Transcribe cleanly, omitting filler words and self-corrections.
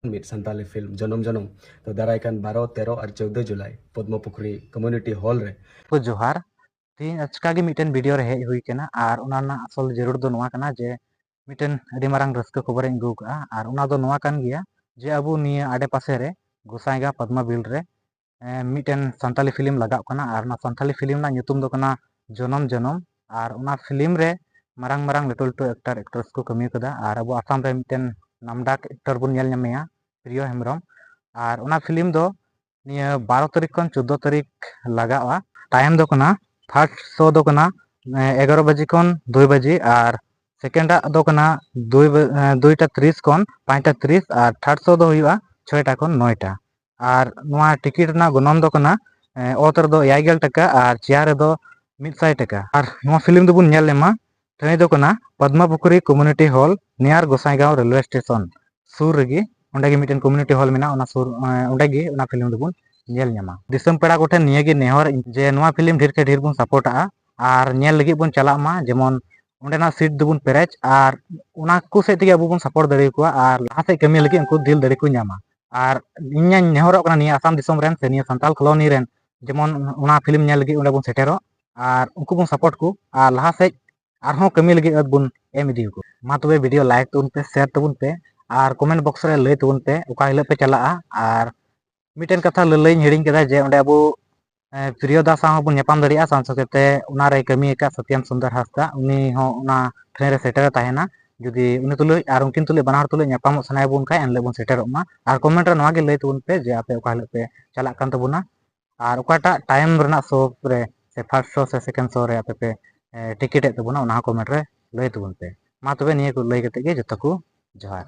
मिट संताली फिल्म जनम जनम तो दारायकान 12, 13 और 14 जुलाई पद्मपुखरी कम्युनिटी हॉल रे को जोहार तीन अचका गे मिटन वीडियो रे हेज हुई केना और उनाना असल जरूर दो नोआ कना जे मिटन अडी मारंग रस्क खबर इन गु का और उना दो नोआ कान गिया जे अबु निया आडे पासे रे गोसाईगा पद्मा बिल रे मिटन संताली फिल्म लगाव कना और ना संताली फिल्म ना nyutum दो कना जनम जनम और उना फिल्म रे मारंग मारंग लटू लटू एक्टर एक्ट्रेस को कमी कदा और अबु आसाम रे मिटन नामडाक एक्टर बुन नेल ᱧᱟᱢᱮᱭᱟ प्रियो हेम्ब्रम और उना फिल्म दो निया 12 तारीख खन 14 तारीख लगावा टाइम दो कना फर्स्ट शो दो कना 11 बजे खन 2 बजे और सेकेंड दो कना 2:30 खन 5:30 और थर्ड शो दो हुआ 6टा खन 9टा और नोआ टिकट ना गनम दो कना ओतर दो 51 टका और चेयर दो 100 टका और नोआ फिल्म दो बुन नेल लेमा ट्रेन दो कना Padmapukhri community hall near Gossaigaon railway station सुर रेगी ओंडे गे मिटन कम्युनिटी हॉल मेना ओना सुर ओंडे गे ओना फिल्म दो बुन नेल ᱧᱟᱢᱟ दिसम पेड़ा कोठे निये गे नेहर जे नोआ फिल्म ढेर के ढेर बुन सपोर्टा और नेल लगी बुन चला मा जेमन ओंडेना सीट दो बुन पेरेज और ओना को से तेगे अबु बुन सपोर्ट दड़े को और लाहा से कमी लगी उनको दिल दड़े को ᱧᱟᱢᱟ और इन्या नेहर कना निया आसाम दिसम रेन से निया संताल कॉलोनी रेन जेमन ओना फिल्म नेल लगी ओंडे बुन सेटेरो और उनको बुन सपोर्ट को और लाहा से आरहों कमी लगी अद बुन एम इदी को मा तबे वीडियो लाइक तुन पे शेयर तबुन पे और कमेंट बॉक्स रे लय तबुन पे ओका हिलो पे चला और मिटन कथा ललई हिड़िंग केदा जे ओंडे अबु प्रियदा साव बन नेपाम दाड़िया सांसोकेते उनारे कमी एका सत्यम सुंदर हासदा उनी हो उना ट्रेन रे सेटर ताहेना जुदी उनी तुलुई और उनकिन तुलुई बनार तुलुई नेपाम सनाय बुन का एनले बुन सेटरोग मा और कमेंट रे नोआ गे लय तबुन पे जे आपे ओका हिलो पे चला कान तबुना और ओकाटा टाइम रना शो रे से फर्स्ट शो से सेकंड शो रे आपे पे टिकट तबुना उना कमेंट रे लय तबुन पे मा तबे निये को लय कते गे जतो को जोहार।